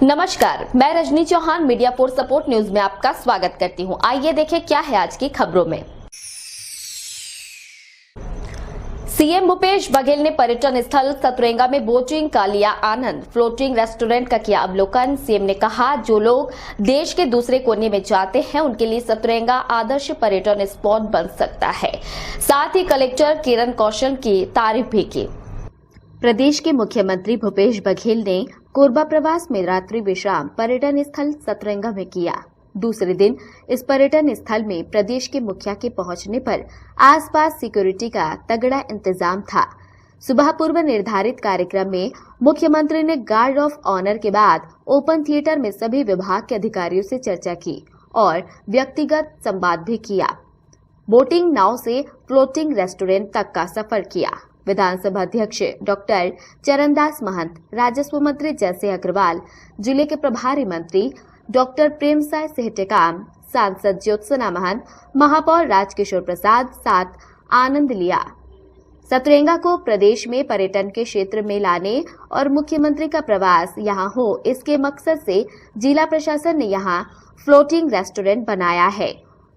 नमस्कार, मैं Rajni Chauhan media for support news में आपका स्वागत करती हूं। आइए देखें क्या है आज की खबरों में। सीएम भूपेश बघेल ने पर्यटन स्थल सतरंगा में बोटिंग का लिया आनंद, फ्लोटिंग रेस्टोरेंट का किया अवलोकन। सीएम ने कहा, जो लोग देश के दूसरे कोने में जाते हैं उनके लिए सतरंगा आदर्श पर्यटन स्पॉट बन सकता है। साथ ही कलेक्टर किरण कौशल की तारीफ भी की। प्रदेश के मुख्यमंत्री भूपेश बघेल ने कोरबा प्रवास में रात्रि विश्राम पर्यटन स्थल सतरंगा में किया। दूसरे दिन इस पर्यटन स्थल में प्रदेश के मुखिया के पहुंचने पर आसपास सिक्योरिटी का तगड़ा इंतजाम था। सुबह पूर्व निर्धारित कार्यक्रम में मुख्यमंत्री ने गार्ड ऑफ ऑनर के बाद ओपन थिएटर में सभी विभाग के अधिकारियों से चर्चा की और व्यक्तिगत संवाद भी किया। बोटिंग नाव से फ्लोटिंग रेस्टोरेंट तक का सफर किया। विधानसभा अध्यक्ष डॉक्टर चरणदास महंत, राजस्व मंत्री जयसिंह अग्रवाल, जिले के प्रभारी मंत्री डॉक्टर प्रेमसाय सिंह टेकाम, सांसद ज्योत्सना महंत, महापौर राजकिशोर प्रसाद साथ आनंद लिया। सतरंगा को प्रदेश में पर्यटन के क्षेत्र में लाने और मुख्यमंत्री का प्रवास यहां हो, इसके मकसद से जिला प्रशासन ने यहां फ्लोटिंग रेस्टोरेंट बनाया है।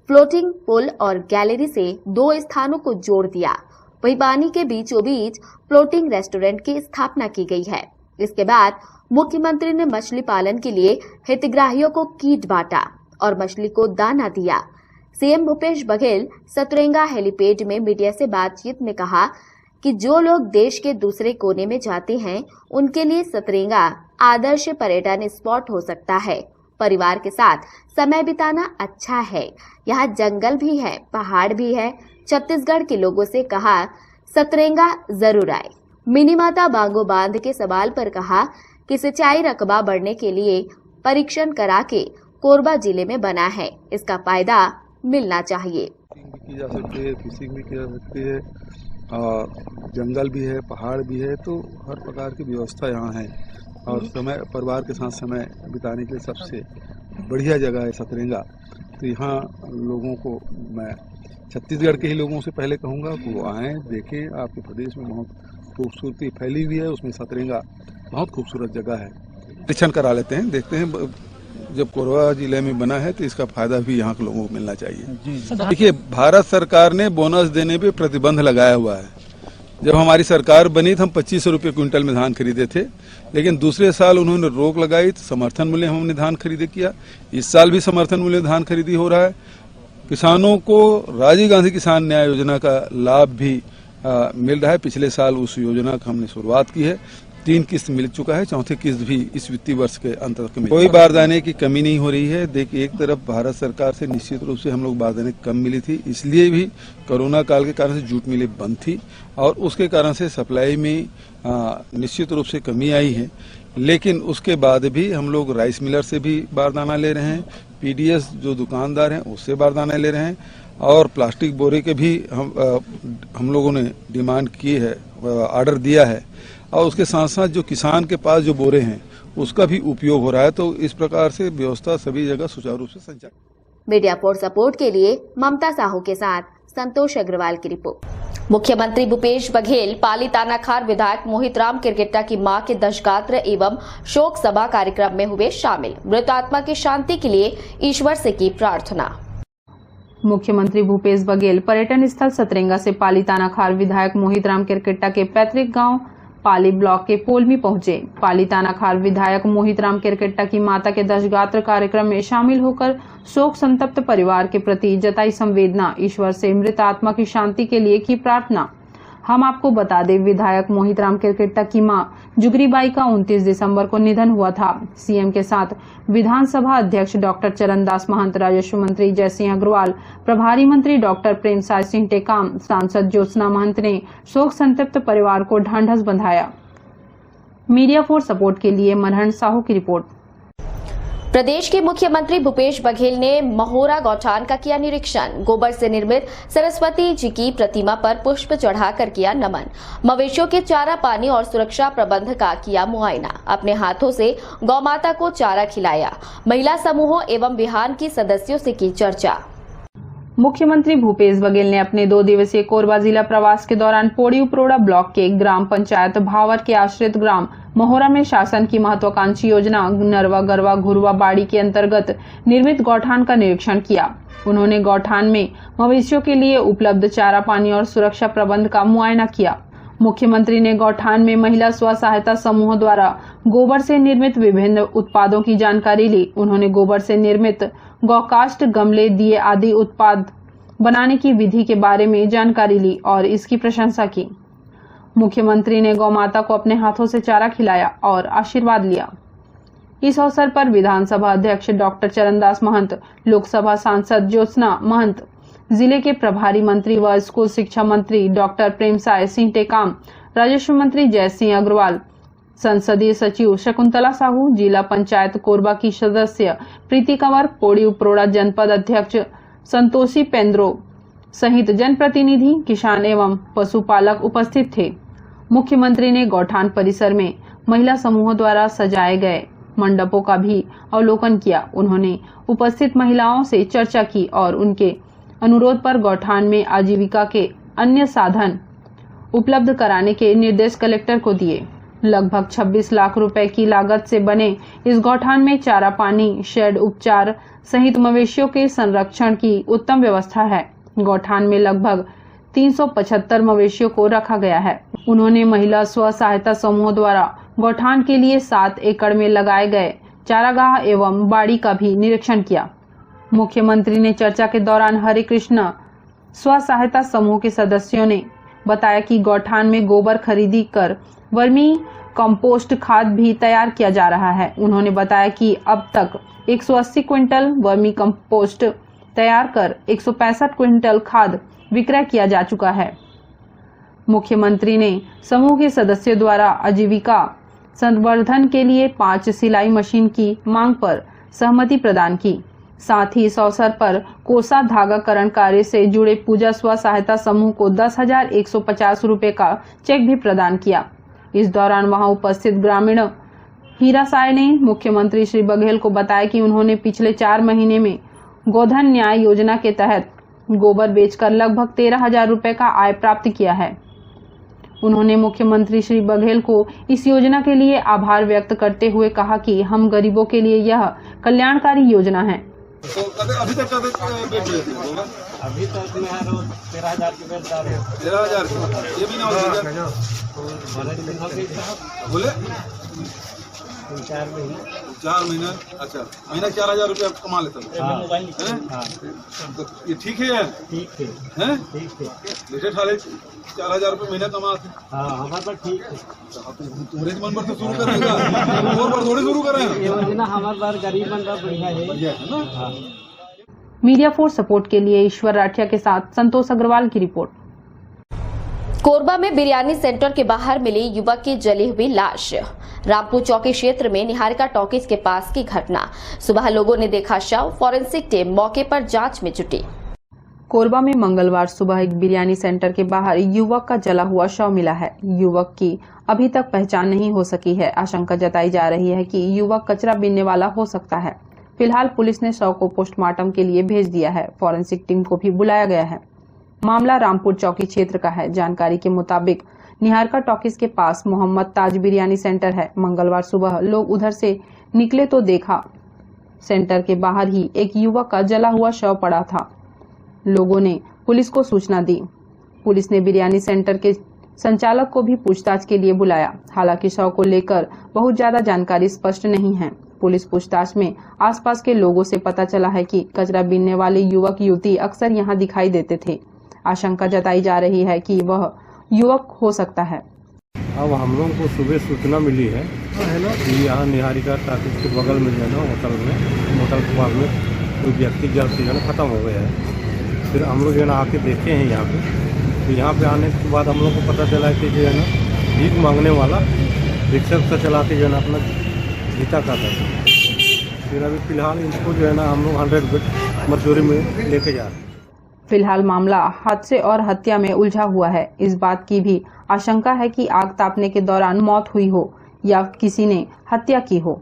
फ्लोटिंग पुल और गैलरी से दो स्थानों को जोड़ दिया। वहीं पानी के बीचों बीच फ्लोटिंग रेस्टोरेंट की स्थापना की गई है। इसके बाद मुख्यमंत्री ने मछली पालन के लिए हितग्राहियों को किट बांटा और मछली को दाना दिया। सीएम भूपेश बघेल सतरंगा हेलीपैड में मीडिया से बातचीत में कहा कि जो लोग देश के दूसरे कोने में जाते हैं उनके लिए सतरंगा आदर्श पर्यटन स्पॉट हो सकता है। परिवार के साथ समय बिताना अच्छा है। यहाँ जंगल भी है, पहाड़ भी है। छत्तीसगढ़ के लोगों से कहा, सतरंगा जरूर आए। मिनी माता बांगो बांध के सवाल पर कहा कि सिंचाई रकबा बढ़ने के लिए परीक्षण करा के कोरबा जिले में बना है, इसका फायदा मिलना चाहिए। की जा सकती है, फिशिंग भी की जा सकती है, जंगल भी है, पहाड़ भी है, तो हर प्रकार की व्यवस्था यहाँ है और समय परिवार के साथ समय बिताने के लिए सबसे बढ़िया जगह है सतरंगा। तो यहाँ लोगों को मैं छत्तीसगढ़ के ही लोगों से पहले कहूँगा कि वो आएँ, देखें। आपके प्रदेश में बहुत खूबसूरती फैली हुई है, उसमें सतरंगा बहुत खूबसूरत जगह है। परीक्षण करा लेते हैं, देखते हैं। जब कोरबा जिले में बना है तो इसका फायदा भी यहाँ के लोगों को मिलना चाहिए। देखिए, भारत सरकार ने बोनस देने पे प्रतिबंध लगाया हुआ है। जब हमारी सरकार बनी तो हम 2500 रुपये क्विंटल में धान खरीदे थे, लेकिन दूसरे साल उन्होंने रोक लगाई तो समर्थन मूल्य हमने धान खरीदे किया। इस साल भी समर्थन मूल्य धान खरीदी हो रहा है। किसानों को राजीव गांधी किसान न्याय योजना का लाभ भी मिल रहा है। पिछले साल उस योजना का हमने शुरुआत की है, 3 किस्त मिल चुका है, चौथी किस्त भी इस वित्तीय वर्ष के अंत तक मिली। कोई बारदाने की कमी नहीं हो रही है। देखिए, एक तरफ भारत सरकार से निश्चित रूप से हम लोग बारदाने कम मिली थी, इसलिए भी कोरोना काल के कारण से जूट मिलें बंद थी और उसके कारण से सप्लाई में निश्चित रूप से कमी आई है। लेकिन उसके बाद भी हम लोग राइस मिलर से भी बारदाना ले रहे हैं, पीडीएस जो दुकानदार हैं उससे बारदाना ले रहे हैं और प्लास्टिक बोरे के भी हम लोगों ने डिमांड की है, ऑर्डर दिया है और उसके साथ साथ जो किसान के पास जो बोरे हैं उसका भी उपयोग हो रहा है। तो इस प्रकार से व्यवस्था सभी जगह सुचारू रूप से संचालित। मीडिया फॉर सपोर्ट के लिए ममता साहू के साथ संतोष अग्रवाल की रिपोर्ट। मुख्यमंत्री भूपेश बघेल पाली तानाखार विधायक मोहित राम किरकेट्टा की मां के दशगात्र एवं शोक सभा कार्यक्रम में हुए शामिल। मृत आत्मा की शांति के लिए ईश्वर से की प्रार्थना। मुख्यमंत्री भूपेश बघेल पर्यटन स्थल सतरंगा से पाली तानाखार विधायक मोहित राम किरकेट्टा के पैतृक गांव पाली ब्लॉक के पोलमी पहुंचे। पाली तानाखार विधायक मोहित राम किरकेट्टा की माता के दशगात्र कार्यक्रम में शामिल होकर शोक संतप्त परिवार के प्रति जताई संवेदना, ईश्वर से मृत आत्मा की शांति के लिए की प्रार्थना। हम आपको बता दें, विधायक मोहित राम किरकेट्टा की मां जुगरीबाई का 29 दिसंबर को निधन हुआ था। सीएम के साथ विधानसभा अध्यक्ष डॉक्टर चरणदास महंत, राजस्व मंत्री जयसिंह अग्रवाल, प्रभारी मंत्री डॉक्टर प्रेमसाय सिंह टेकाम, सांसद ज्योत्सना महंत ने शोक संतप्त परिवार को ढांढस बंधाया। मीडिया फॉर सपोर्ट के लिए मरहन साहू की रिपोर्ट। प्रदेश के मुख्यमंत्री भूपेश बघेल ने महोरा गौठान का किया निरीक्षण। गोबर से निर्मित सरस्वती जी की प्रतिमा पर पुष्प चढ़ाकर किया नमन। मवेशियों के चारा पानी और सुरक्षा प्रबंध का किया मुआयना। अपने हाथों से गौमाता को चारा खिलाया। महिला समूहों एवं विहान की सदस्यों से की चर्चा। मुख्यमंत्री भूपेश बघेल ने अपने 2 दिवसीय कोरबा जिला प्रवास के दौरान पौड़ी उपरोड़ा ब्लॉक के ग्राम पंचायत भावर के आश्रित ग्राम महोरा में शासन की महत्वाकांक्षी योजना नरवा गरवा घुरवा बाड़ी के अंतर्गत निर्मित गौठान का निरीक्षण किया। उन्होंने गौठान में मवेशियों के लिए उपलब्ध चारा पानी और सुरक्षा प्रबंध का मुआयना किया। मुख्यमंत्री ने गौठान में महिला स्व सहायता समूह द्वारा गोबर से निर्मित विभिन्न उत्पादों की जानकारी ली। उन्होंने गोबर से निर्मित गौकाष्ठ, गमले, दिए आदि उत्पाद बनाने की विधि के बारे में जानकारी ली और इसकी प्रशंसा की। मुख्यमंत्री ने गौमाता को अपने हाथों से चारा खिलाया और आशीर्वाद लिया। इस अवसर पर विधानसभा अध्यक्ष डॉक्टर चरणदास महंत, लोकसभा सांसद ज्योत्सना महंत, जिले के प्रभारी मंत्री व स्कूल शिक्षा मंत्री डॉक्टर प्रेमसाय सिंह टेकाम, राजस्व मंत्री जय सिंह अग्रवाल, संसदीय सचिव शकुंतला साहू, जिला पंचायत कोरबा की सदस्य प्रीति कंवर, पौड़ी उपरोड़ा जनपद अध्यक्ष संतोषी पेंद्रो सहित जनप्रतिनिधि, किसान एवं पशुपालक उपस्थित थे। मुख्यमंत्री ने गौठान परिसर में महिला समूहों द्वारा सजाए गए मंडपों का भी अवलोकन किया। उन्होंने उपस्थित महिलाओं से चर्चा की और उनके अनुरोध पर गौठान में आजीविका के अन्य साधन उपलब्ध कराने के निर्देश कलेक्टर को दिए। लगभग 26 लाख रुपए की लागत से बने इस गौठान में चारा पानी, शेड, उपचार सहित मवेशियों के संरक्षण की उत्तम व्यवस्था है। गौठान में लगभग 375 मवेशियों को रखा गया है। उन्होंने महिला स्व सहायता समूह द्वारा गौठान के लिए 7 एकड़ में लगाए गए चारागाह एवं बाड़ी का भी निरीक्षण किया। मुख्यमंत्री ने चर्चा के दौरान हरे कृष्ण स्व सहायता समूह के सदस्यों ने बताया कि गौठान में गोबर खरीदी कर वर्मी कंपोस्ट खाद भी तैयार किया जा रहा है। उन्होंने बताया कि अब तक 180 क्विंटल वर्मी कंपोस्ट तैयार कर 165 क्विंटल खाद विक्रय किया जा चुका है। मुख्यमंत्री ने समूह के सदस्यों द्वारा आजीविका संवर्धन के लिए 5 सिलाई मशीन की मांग पर सहमति प्रदान की। साथ ही इस अवसर पर कोसा धागाकरण कार्य से जुड़े पूजा स्व सहायता समूह को 10,150 रुपए का चेक भी प्रदान किया। इस दौरान वहां उपस्थित ग्रामीण हीरा साय ने मुख्यमंत्री श्री बघेल को बताया कि उन्होंने पिछले 4 महीने में गोधन न्याय योजना के तहत गोबर बेचकर लगभग 13,000 रुपए का आय प्राप्त किया है। उन्होंने मुख्यमंत्री श्री बघेल को इस योजना के लिए आभार व्यक्त करते हुए कहा कि हम गरीबों के लिए यह कल्याणकारी योजना है। तो अभी तक बेच रहे थे? अभी तक मैं 13,000 की बेच रहा हूँ। 13,000 ये भी ना बोले 4 महीने। 4 महीने। अच्छा, महीना 4,000 रुपया कमा लेता है। तो ये ठीक है यार? ठीक है, हैं? ठीक है। लेटे ठाले 4,000 रुपये महीना कमाते। हाँ, हमारे पास ठीक है। तुम्हारे मन पर तो शुरू करेगा, और पर थोड़ी शुरू करें। ये योजना हमारे पास गरीब बन रहा बढ़िया है ना। हाँ। मीडिया फोर्स सपोर्ट के लिए ईश्वर राठिया के साथ संतोष अग्रवाल की रिपोर्ट। कोरबा में बिरयानी सेंटर के बाहर मिली युवक की जली हुई लाश। रामपुर चौकी क्षेत्र में निहारिका टॉकीज के पास की घटना। सुबह लोगों ने देखा शव, फॉरेंसिक टीम मौके पर जांच में जुटी। कोरबा में मंगलवार सुबह एक बिरयानी सेंटर के बाहर युवक का जला हुआ शव मिला है। युवक की अभी तक पहचान नहीं हो सकी है। आशंका जताई जा रही है कि युवक कचरा बीनने वाला हो सकता है। फिलहाल पुलिस ने शव को पोस्टमार्टम के लिए भेज दिया है। फॉरेंसिक टीम को भी बुलाया गया है। मामला रामपुर चौकी क्षेत्र का है। जानकारी के मुताबिक निहारिका टॉकीज के पास मोहम्मद ताज बिरयानी सेंटर है। मंगलवार सुबह लोग उधर से निकले तो देखा सेंटर के बाहर ही एक युवक का जला हुआ शव पड़ा था। लोगों ने पुलिस को सूचना दी। पुलिस ने बिरयानी सेंटर के संचालक को भी पूछताछ के लिए बुलाया। हालांकि शव को लेकर बहुत ज्यादा जानकारी स्पष्ट नहीं है। पुलिस पूछताछ में आसपास के लोगों से पता चला है कि कचरा बीनने वाले युवक युवती अक्सर यहां दिखाई देते थे। आशंका जताई जा रही है कि वह युवक हो सकता है। अब हम लोगों को सुबह सूचना मिली है कि यहाँ निहारिका टॉकीज के बगल में जो है ना होटल के पास में कोई व्यक्ति जल से जो है खत्म हो गया है। फिर हम लोग जो है ना आके देखे हैं यहाँ पे। तो यहाँ पे आने के बाद हम लोग को पता चला कि जो है ना भीख मांगने वाला रिक्शा चलाते जो है ना अपना जीता करता था। फिर अभी फिलहाल इनको जो है ना हम लोग 100 बेड मजदूरी में लेके जा रहे हैं। फिलहाल मामला हादसे और हत्या में उलझा हुआ है। इस बात की भी आशंका है कि आग तापने के दौरान मौत हुई हो या किसी ने हत्या की हो।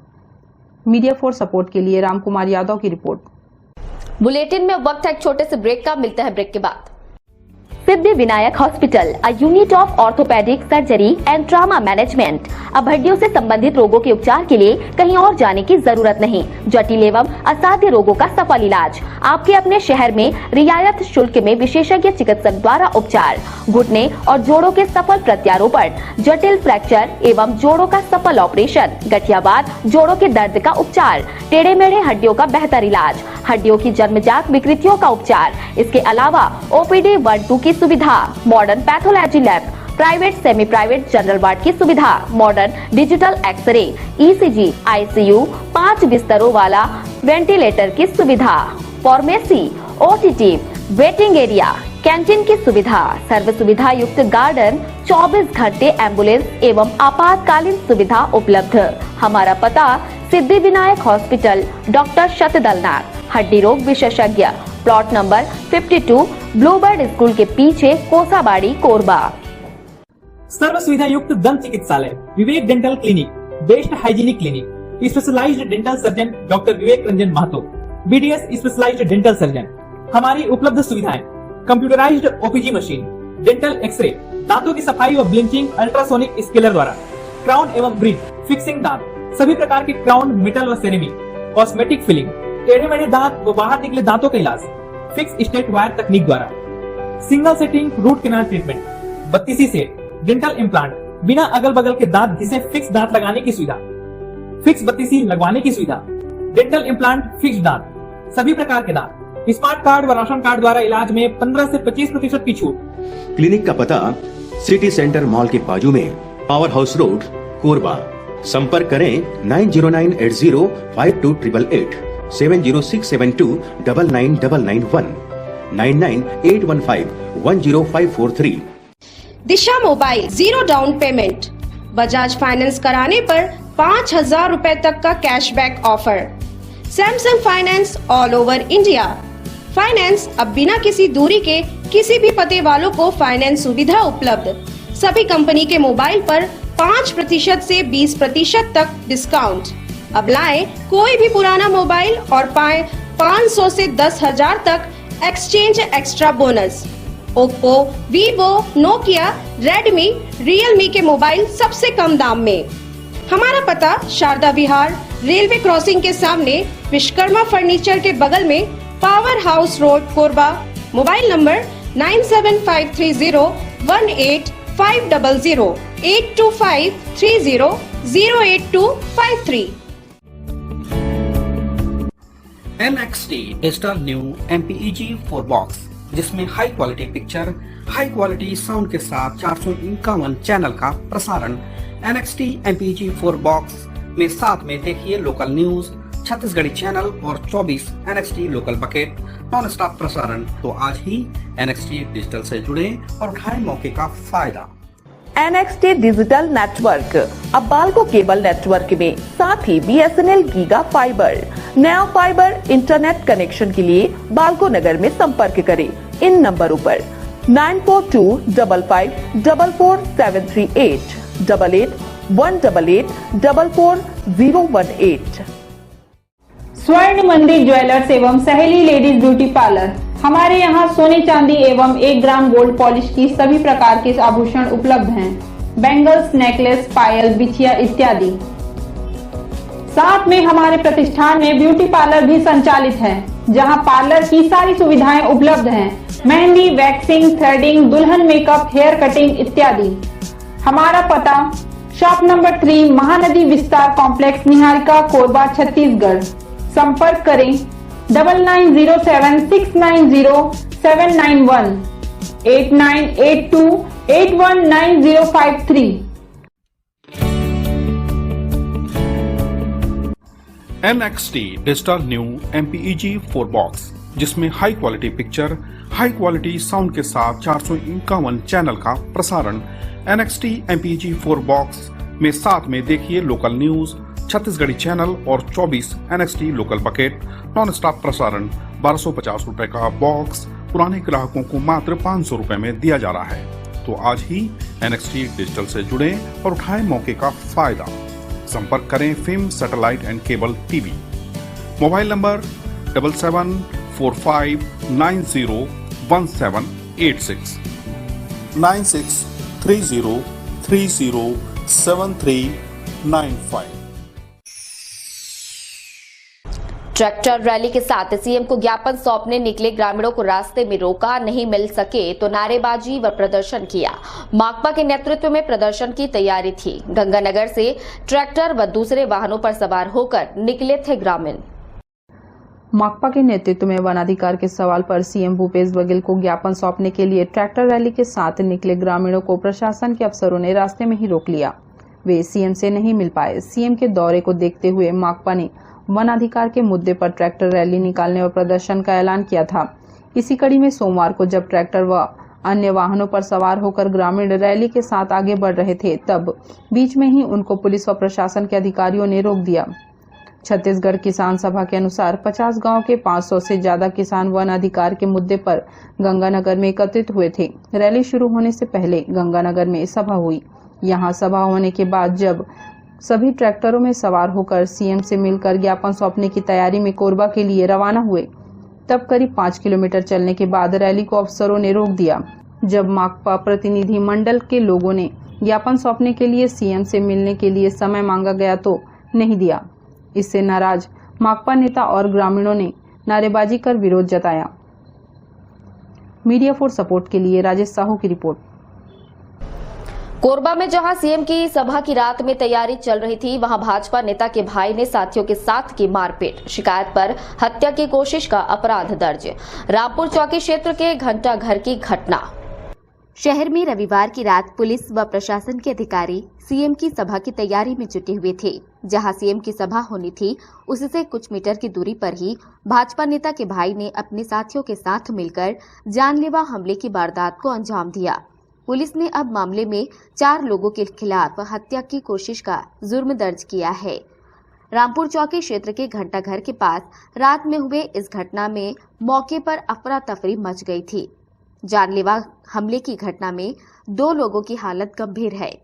मीडिया फोर्स सपोर्ट के लिए रामकुमार यादव की रिपोर्ट। बुलेटिन में वक्त है एक छोटे से ब्रेक का, मिलते हैं ब्रेक के बाद। Siddhi Vinayak hospital, a unit of orthopaedic surgery and trauma management. अब हड्डियों से संबंधित रोगों के उपचार के लिए कहीं और जाने की जरूरत नहीं। जटिल एवं असाध्य रोगों का सफल इलाज आपके अपने शहर में रियायत शुल्क में विशेषज्ञ चिकित्सक द्वारा उपचार। घुटने और जोड़ों के सफल प्रत्यारोपण, जटिल फ्रैक्चर एवं जोड़ों का सफल ऑपरेशन, गठियावाद, जोड़ों के दर्द का उपचार, टेढ़े मेढ़े हड्डियों का बेहतर इलाज, हड्डियों की जन्मजात विकृतियों का उपचार। इसके अलावा OPD 1-2 की सुविधा, modern pathology lab, private semi private general ward की सुविधा, modern digital x-ray, ECG, ICU, 5 बिस्तरों वाला वेंटिलेटर की सुविधा, pharmacy, OTT, waiting area, canteen की सुविधा, सर्व सुविधा युक्त गार्डन, 24 घंटे एम्बुलेंस एवं आपातकालीन सुविधा उपलब्ध। हमारा पता सिद्धि विनायक हॉस्पिटल, डॉक्टर शतदलनाथ, हड्डी रोग विशेषज्ञ, प्लॉट नंबर 52, ब्लूबर्ड स्कूल के पीछे, कोसाबाड़ी, कोरबा। सर्व सुविधा युक्त दंत चिकित्सालय, Vivek dental clinic, best hygienic clinic, specialised dental surgeon doctor Vivek Ranjan Mahato, BDS specialised dental surgeon. हमारी उपलब्ध सुविधाएं: computerised OPG machine, dental x ray, दांतों की सफाई व ब्लीचिंग अल्ट्रासोनिक स्केलर द्वारा, क्राउन एवं ब्रिज, फिक्सिंग दांत, सभी प्रकार के क्राउन, मेटल व सेरेमिक, कॉस्मेटिक फिलिंग, टेढ़े मेढ़े दांत व बाहर निकले दांतों का इलाज, फिक्स स्टेट वायर तकनीक द्वारा, single setting root canal treatment, 32 set, dental implant, बिना अगल बगल के दांत घिसे फिक्स दांत लगाने की सुविधा, फिक्स 32 लगवाने की सुविधा, डेंटल इम्प्लांट, फिक्स दांत, सभी प्रकार के दांत, स्मार्ट कार्ड व राशन कार्ड द्वारा इलाज में 15 से 25% की छूट। क्लिनिक का पता सिटी सेंटर मॉल के बाजू में, पावर हाउस रोड, कोरबा। संपर्क करें 9098052888, 7067299991, 9981510543। Disha mobile, 0 down payment, Bajaj finance कराने पर 5,000 रुपए तक का cashback offer. Samsung finance all over India. Finance अब बिना किसी दूरी के किसी भी पते वालों को फाइनेंस सुविधा उपलब्ध। सभी कंपनी के मोबाइल पर 5% से 20% तक डिस्काउंट। अब लाएं कोई भी पुराना मोबाइल और पाएं 500 से 10,000 तक exchange extra bonus. Oppo, Vivo, Nokia, Redmi, Realme के मोबाइल सबसे कम दाम में। हमारा पता शारदा विहार, रेलवे क्रॉसिंग के सामने, विश्वकर्मा फर्नीचर के बगल में, power house road, Korba. Mobile number 9753018500, 8253008253। NXT digital new MPEG 4 box, जिसमें high quality picture, high quality sound के साथ 451 चैनल का प्रसारण। NXT MPEG 4 बॉक्स में साथ में देखिए लोकल न्यूज, छत्तीसगढ़ी चैनल और 24 NXT local bucket non stop प्रसारण। तो आज ही NXT डिजिटल से जुड़े और उठाएं मौके का फायदा। NXT डिजिटल नेटवर्क अब बाल्को केबल नेटवर्क में, साथ ही BSNL गीगा फाइबर। नया फाइबर इंटरनेट कनेक्शन के लिए बाल्को नगर में संपर्क करें इन नंबरों पर 9425544738, 8818844018। स्वर्ण मंदिर ज्वेलर्स एवं सहेली लेडीज ब्यूटी पार्लर। हमारे यहाँ सोने चांदी एवं 1 ग्राम गोल्ड पॉलिश की सभी प्रकार के आभूषण उपलब्ध हैं। बैंगल्स, नेकलेस, पायल, बिछिया इत्यादि। साथ में हमारे प्रतिष्ठान में ब्यूटी पार्लर भी संचालित है, जहां पार्लर की सारी सुविधाएं उपलब्ध हैं। मेहंदी, वैक्सिंग, थ्रेडिंग, दुल्हन मेकअप, हेयर कटिंग इत्यादि। हमारा पता शॉप नंबर 3, महानदी विस्तार कॉम्प्लेक्स, निहारिका, कोरबा, छत्तीसगढ़। संपर्क करें 9907690791, 8982819053। NXT digital new MPEG 4 box, जिसमें high quality picture, high quality sound के साथ 451 चैनल का प्रसारण। NXT MPEG 4 बॉक्स में साथ में देखिए लोकल न्यूज, छत्तीसगढ़ी चैनल और 24 NXT local bucket non stop प्रसारण। 1250 रुपए का बॉक्स पुराने ग्राहकों को मात्र 500 रुपए में दिया जा रहा है। तो आज ही NXT डिजिटल से जुड़े और उठाएं मौके का फायदा। संपर्क करें film, satellite and cable TV. Mobile number 77 845901786 9630307395। Tractor rally के साथ सीएम को ज्ञापन सौंपने निकले ग्रामीणों को रास्ते में रोका, नहीं मिल सके तो नारेबाजी व प्रदर्शन किया। माकपा के नेतृत्व में प्रदर्शन की तैयारी थी। गंगानगर से ट्रैक्टर व दूसरे वाहनों पर सवार होकर निकले थे ग्रामीण। माकपा के नेतृत्व में वनाधिकार के सवाल पर सीएम भूपेश बघेल को ज्ञापन सौंपने के लिए ट्रैक्टर रैली के साथ निकले ग्रामीणों को प्रशासन के अफसरों ने रास्ते में ही रोक लिया। वे सीएम से नहीं मिल पाए। सीएम के दौरे को देखते हुए माकपा ने वन अधिकार के मुद्दे पर ट्रैक्टर रैली निकालने और प्रदर्शन का ऐलान किया था। इसी कड़ी में सोमवार को जब ट्रैक्टर व अन्य वाहनों पर सवार होकर ग्रामीण रैली के साथ आगे बढ़ रहे थे, तब बीच में ही उनको पुलिस व प्रशासन के अधिकारियों ने रोक दिया। छत्तीसगढ़ किसान सभा के अनुसार 50 गांव के 500 से ज्यादा किसान वन अधिकार के मुद्दे पर गंगानगर में एकत्रित हुए थे। रैली शुरू होने से पहले गंगानगर में सभा हुई। यहां सभा होने के बाद जब सभी ट्रैक्टरों में सवार होकर सीएम से मिलकर ज्ञापन सौंपने की तैयारी में कोरबा के लिए रवाना हुए, तब करीब 5 किलोमीटर चलने के बाद रैली को अफसरों ने रोक दिया। जब माकपा प्रतिनिधि मंडल के लोगों ने ज्ञापन सौंपने के लिए सीएम से मिलने के लिए समय मांगा गया तो नहीं दिया। इससे नाराज माकपा नेता और ग्रामीणों ने नारेबाजी कर विरोध जताया। मीडिया फॉर सपोर्ट के लिए राजेश साहू की रिपोर्ट। कोरबा में जहां सीएम की सभा की रात में तैयारी चल रही थी, वहां भाजपा नेता के भाई ने साथियों के साथ की मारपीट। शिकायत पर हत्या की कोशिश का अपराध दर्ज। रामपुर चौकी क्षेत्र के घंटा घर की घटना। शहर में रविवार की रात पुलिस व प्रशासन के अधिकारी सीएम की सभा की तैयारी में जुटे हुए थे। जहां सीएम की सभा होनी थी, उससे कुछ मीटर की दूरी पर ही भाजपा नेता के भाई ने अपने साथियों के साथ मिलकर जानलेवा हमले की वारदात को अंजाम दिया। पुलिस ने अब मामले में 4 लोगों के खिलाफ हत्या की कोशिश का जुर्म दर्ज किया है। रामपुर चौकी क्षेत्र के घंटा घर के पास रात में हुए इस घटना में मौके पर अफरा तफरी मच गई थी। जानलेवा हमले की घटना में 2 लोगों की हालत गंभीर है।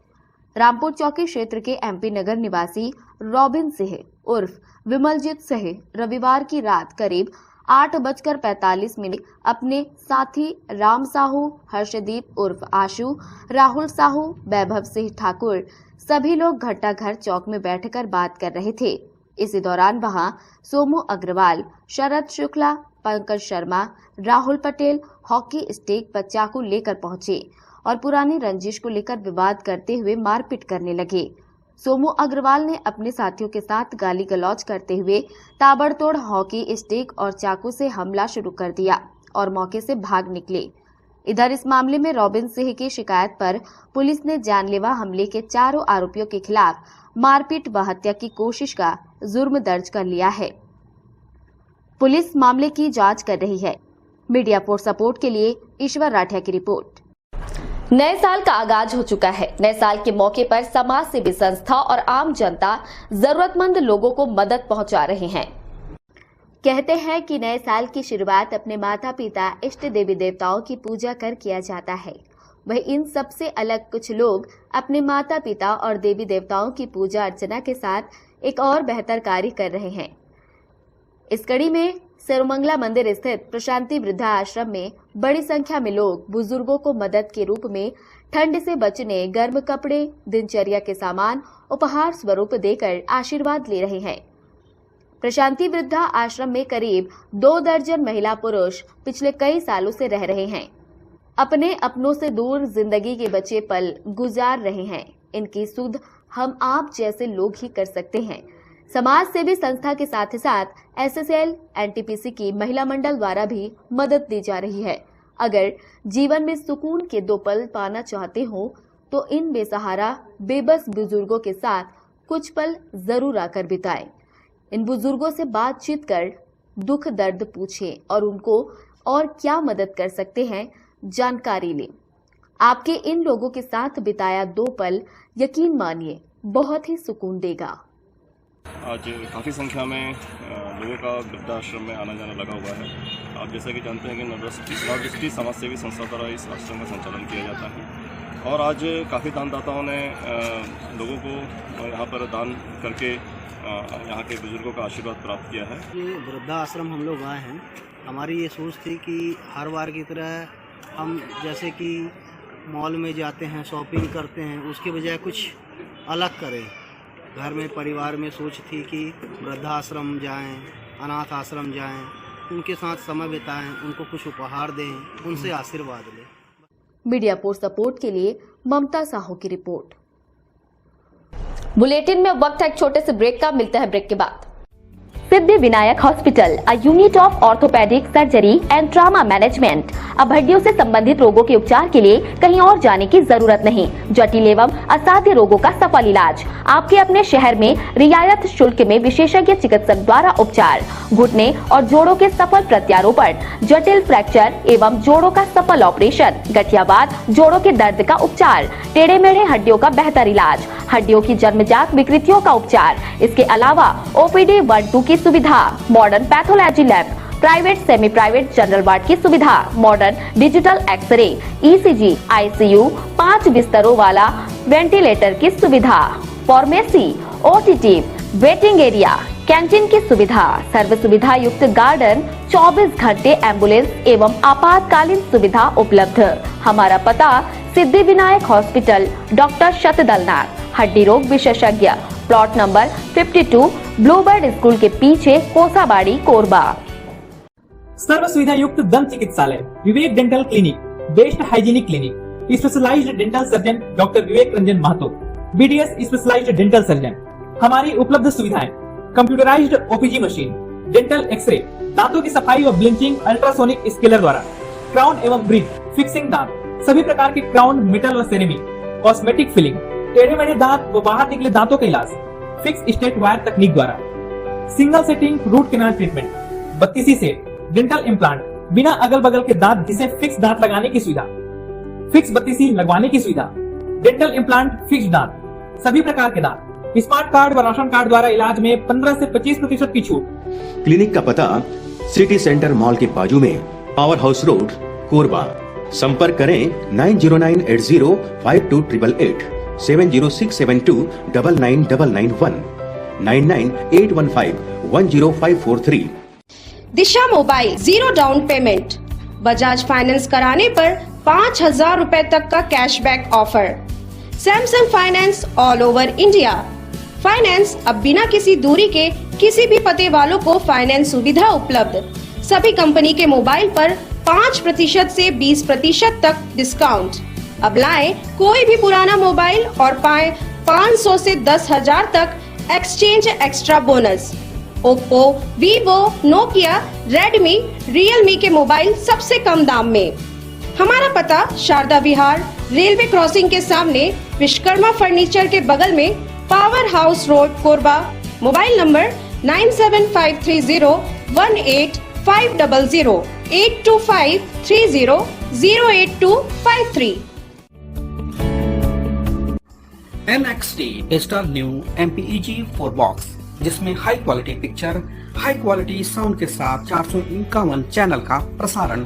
रामपुर चौकी क्षेत्र के एमपी नगर निवासी रॉबिन सिंह उर्फ विमलजीत सिंह रविवार की रात करीब 8:45 अपने साथी राम साहू, हर्षदीप उर्फ आशु, राहुल साहू, वैभव सिंह ठाकुर सभी लोग घंटा घर चौक में बैठकर बात कर रहे थे। इसी दौरान वहां सोमू अग्रवाल, शरद शुक्ला, पंकज शर्मा, राहुल पटेल हॉकी स्टिक पर चाकू लेकर पहुंचे और पुरानी रंजिश को लेकर विवाद करते हुए मारपीट करने लगे। सोमू अग्रवाल ने अपने साथियों के साथ गाली गलौज करते हुए ताबड़तोड़ हॉकी स्टिक और चाकू से हमला शुरू कर दिया और मौके से भाग निकले। इधर इस मामले में रॉबिन सिंह की शिकायत पर पुलिस ने जानलेवा हमले के 4 आरोपियों के खिलाफ मारपीट व हत्या की कोशिश का जुर्म दर्ज कर लिया है। पुलिस मामले की जांच कर रही है। मीडिया फॉर सपोर्ट के लिए ईश्वर राठिया की रिपोर्ट। नए साल का आगाज हो चुका है। नए साल के मौके पर समाज सेवी संस्था और आम जनता जरूरतमंद लोगों को मदद पहुंचा रहे हैं। कहते हैं कि नए साल की शुरुआत अपने माता पिता, इष्ट देवी देवताओं की पूजा कर किया जाता है। वह इन सबसे अलग कुछ लोग अपने माता पिता और देवी देवताओं की पूजा अर्चना के साथ एक और बेहतर कार्य कर रहे हैं। इस कड़ी में सर्वमंगला मंदिर स्थित प्रशांति वृद्धा आश्रम में बड़ी संख्या में लोग बुजुर्गों को मदद के रूप में ठंड से बचने गर्म कपड़े, दिनचर्या के सामान उपहार स्वरूप देकर आशीर्वाद ले रहे हैं। प्रशांति वृद्धा आश्रम में करीब 2 दर्जन महिला पुरुष पिछले कई सालों से रह रहे हैं। अपने अपनों से दूर जिंदगी के बचे पल गुजार रहे हैं। इनकी सुध हम आप जैसे लोग ही कर सकते हैं। समाज सेवी संस्था के साथ ही साथ SSL, NTPC की महिला मंडल द्वारा भी मदद दी जा रही है। अगर जीवन में सुकून के 2 पल पाना चाहते हो तो इन बेसहारा बेबस बुजुर्गों के साथ कुछ पल जरूर आकर बिताएं। इन बुजुर्गों से बातचीत कर दुख दर्द पूछें और उनको और क्या मदद कर सकते हैं जानकारी लें। आपके इन लोगों के साथ बिताया 2 पल यकीन मानिए बहुत ही सुकून देगा। आज काफ़ी संख्या में लोगों का वृद्धाश्रम में आना जाना लगा हुआ है। आप जैसा कि जानते हैं कि नवदृष्टि समाज सेवी संस्था द्वारा इस आश्रम का संचालन किया जाता है और आज काफ़ी दानदाताओं ने लोगों को यहाँ पर दान करके यहाँ के बुजुर्गों का आशीर्वाद प्राप्त किया है। ये वृद्धाश्रम हम लोग आए हैं हमारी ये सोच थी कि हर बार की तरह हम जैसे कि मॉल में जाते हैं, शॉपिंग करते हैं, उसके बजाय कुछ अलग करें। घर में परिवार में सोच थी कि वृद्धाश्रम जाएं, अनाथ आश्रम जाएं, उनके साथ समय बिताएं, उनको कुछ उपहार दें, उनसे आशीर्वाद लें। मीडिया पोस्ट सपोर्ट के लिए ममता साहू की रिपोर्ट। बुलेटिन में वक्त है एक छोटे से ब्रेक का, मिलता है ब्रेक के बाद। Siddhi Vinayak hospital, a unit of orthopaedic surgery and trauma management. अब हड्डियों से संबंधित रोगों के उपचार के लिए कहीं और जाने की जरूरत नहीं। जटिल एवं असाध्य रोगों का सफल इलाज आपके अपने शहर में रियायत शुल्क में विशेषज्ञ चिकित्सक द्वारा उपचार। घुटने और जोड़ों के सफल प्रत्यारोपण, जटिल फ्रैक्चर एवं जोड़ों का सफल ऑपरेशन, गठियावाद, जोड़ों के दर्द का उपचार, टेढ़े मेढ़े हड्डियों का बेहतर इलाज, हड्डियों की जन्मजात विकृतियों का उपचार। इसके अलावा OPD 1-2 की सुविधा, modern pathology lab, private semi private general ward की सुविधा, modern digital x-ray, ECG, ICU, 5 बिस्तरों वाला वेंटिलेटर की सुविधा, pharmacy, OTT, waiting area, canteen की सुविधा, सर्व सुविधा युक्त गार्डन, 24 घंटे एम्बुलेंस एवं आपातकालीन सुविधा उपलब्ध। हमारा पता सिद्धि विनायक हॉस्पिटल, डॉक्टर शतदलनाथ, हड्डी रोग विशेषज्ञ, प्लॉट नंबर 52, ब्लूबर्ड स्कूल के पीछे, कोसाबाड़ी, कोरबा। सर्व सुविधा युक्त दंत चिकित्सालय Vivek dental clinic, best hygienic clinic, specialised dental surgeon doctor Vivek Ranjan Mahato, BDS specialised dental surgeon. हमारी उपलब्ध सुविधाएं: computerised OPG machine, dental x ray, दांतों की सफाई और ब्लीचिंग अल्ट्रासोनिक स्केलर द्वारा, क्राउन एवं ब्रिज, फिक्सिंग दांत, सभी प्रकार के क्राउन, मेटल और सेरेमिक, कॉस्मेटिक फिलिंग, टेढ़े मेढ़े दांत व बाहर निकले दांतों का इलाज फिक्स स्टेट वायर तकनीक द्वारा, single setting root canal treatment, 32 set dental implant, बिना अगल बगल के दांत जिसे फिक्स दांत लगाने की सुविधा, फिक्स 32 लगवाने की सुविधा, डेंटल इम्प्लांट, फिक्स दांत, सभी प्रकार के दांत, स्मार्ट कार्ड व राशन कार्ड द्वारा इलाज में 15 से 25% की छूट। क्लिनिक का पता सिटी सेंटर मॉल के बाजू में, पावर हाउस रोड, कोरबा। संपर्क करें 9098052888, 7067299991, 9981510543। Disha mobile, 0 down payment, Bajaj finance कराने पर 5,000 रुपए तक का cashback offer. Samsung finance all over India. Finance अब बिना किसी दूरी के किसी भी पते वालों को फाइनेंस सुविधा उपलब्ध। सभी कंपनी के मोबाइल पर 5% से 20% तक डिस्काउंट। अब लाएं कोई भी पुराना मोबाइल और पाएं 500 से 10,000 तक exchange extra bonus. Oppo, Vivo, Nokia, Redmi, Realme के मोबाइल सबसे कम दाम में। हमारा पता शारदा विहार, रेलवे क्रॉसिंग के सामने, विश्वकर्मा फर्नीचर के बगल में, power house road, Korba. Mobile number 9753018500, 8253008253। NXT digital new MPEG 4 box, जिसमें high quality picture, high quality sound के साथ 451 चैनल का प्रसारण।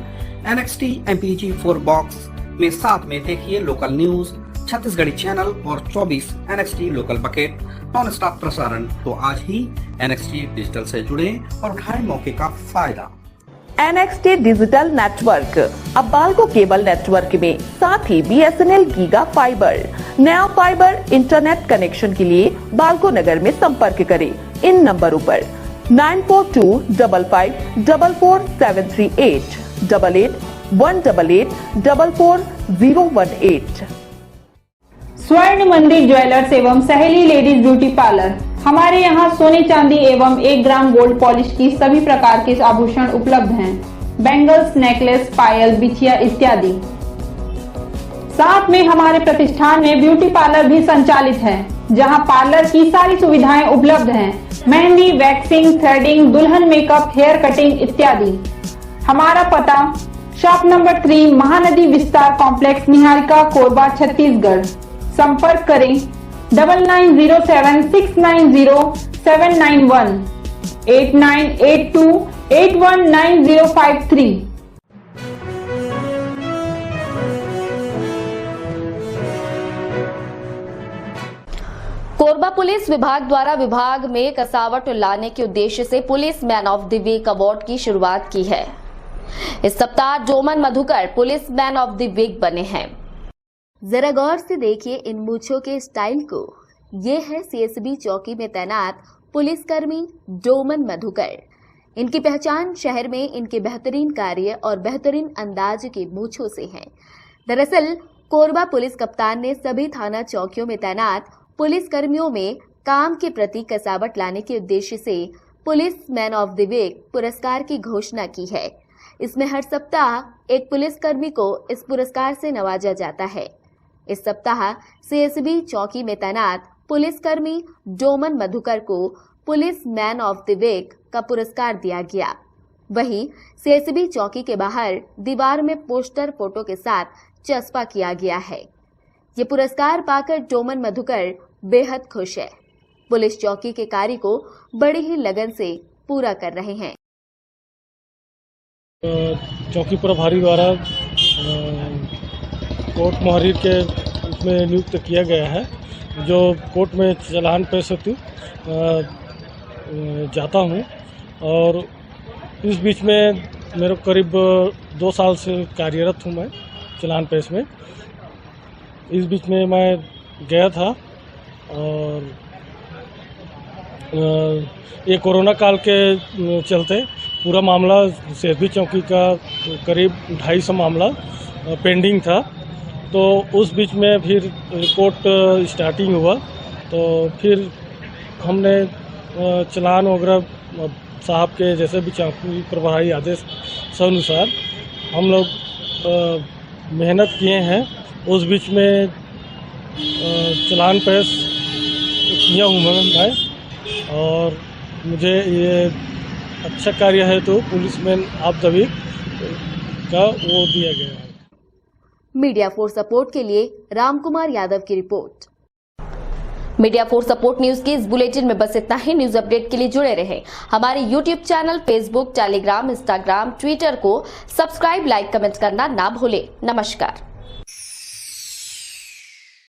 NXT MPEG 4 बॉक्स में साथ में देखिए लोकल न्यूज, छत्तीसगढ़ी चैनल और 24 NXT local bucket non stop प्रसारण। तो आज ही NXT डिजिटल से जुड़े और उठाएं मौके का फायदा। NXT डिजिटल नेटवर्क, अब बाल्को केबल नेटवर्क में साथ ही BSNL गीगा फाइबर। नया फाइबर इंटरनेट कनेक्शन के लिए बाल्को नगर में संपर्क करें इन नंबरों पर 9425544738, 8818844018। स्वर्ण मंदिर ज्वेलर्स एवं सहेली लेडीज ब्यूटी पार्लर। हमारे यहाँ सोने चांदी एवं 1 ग्राम गोल्ड पॉलिश की सभी प्रकार के आभूषण उपलब्ध हैं। बैंगल्स, नेकलेस, पायल, बिछिया इत्यादि। साथ में हमारे प्रतिष्ठान में ब्यूटी पार्लर भी संचालित है, जहां पार्लर की सारी सुविधाएं उपलब्ध हैं। मेहंदी, वैक्सिंग, थ्रेडिंग, दुल्हन मेकअप, हेयर कटिंग इत्यादि। हमारा पता शॉप नंबर 3, महानदी विस्तार कॉम्प्लेक्स, निहारिका, कोरबा, छत्तीसगढ़। संपर्क करें 9907690791, 8982819053। कोरबा पुलिस विभाग द्वारा विभाग में कसावट लाने के उद्देश्य से police man of the week award की शुरुआत की है। इस सप्ताह Doman Madhukar police man of the week बने हैं। जरा गौर से देखिए इन मूंछों के स्टाइल को। ये है सीएसबी चौकी में तैनात पुलिसकर्मी डोमन मधुकर। इनकी पहचान शहर में इनके बेहतरीन कार्य और बेहतरीन अंदाज की मूंछों से है। दरअसल कोरबा पुलिस कप्तान ने सभी थाना चौकियों में तैनात पुलिस कर्मियों में काम के प्रति कसावट लाने के उद्देश्य से police man of the week पुरस्कार की घोषणा की है। इसमें हर सप्ताह एक पुलिसकर्मी को इस पुरस्कार से नवाजा जाता है। इस सप्ताह सीएसबी चौकी में तैनात पुलिसकर्मी डोमन मधुकर को police man of the week का पुरस्कार दिया गया। वहीं सीएसबी चौकी के बाहर दीवार में पोस्टर फोटो के साथ चस्पा किया गया है। ये पुरस्कार पाकर डोमन मधुकर बेहद खुश है। पुलिस चौकी के कार्य को बड़ी ही लगन से पूरा कर रहे हैं। चौकी प्रभारी द्वारा कोर्ट मुहर्रिर के उसमें नियुक्त किया गया है, जो कोर्ट में चालान पेश हेतु जाता हूँ। और इस बीच में मेरे करीब 2 साल से कार्यरत हूँ मैं चालान पेश में। इस बीच में मैं गया था और ये कोरोना काल के चलते पूरा मामला सीएसबी चौकी का करीब 250 मामला पेंडिंग था। तो उस बीच में फिर रिपोर्ट स्टार्टिंग हुआ, तो फिर हमने चालान वगैरह साहब के जैसे भी चौकी प्रभारी आदेश अनुसार हम लोग मेहनत किए हैं। उस बीच में चालान पेश किया हूँ मैं और मुझे ये अच्छा कार्य है तो पुलिसमैन ऑफ द वीक का वो दिया गया है। मीडिया फॉर सपोर्ट के लिए रामकुमार यादव की report. Media for support news के इस बुलेटिन में बस इतना ही। न्यूज अपडेट के लिए जुड़े रहें हमारे YouTube channel, Facebook, Telegram, Instagram, Twitter को सब्सक्राइब, लाइक, कमेंट करना ना भूलें। नमस्कार।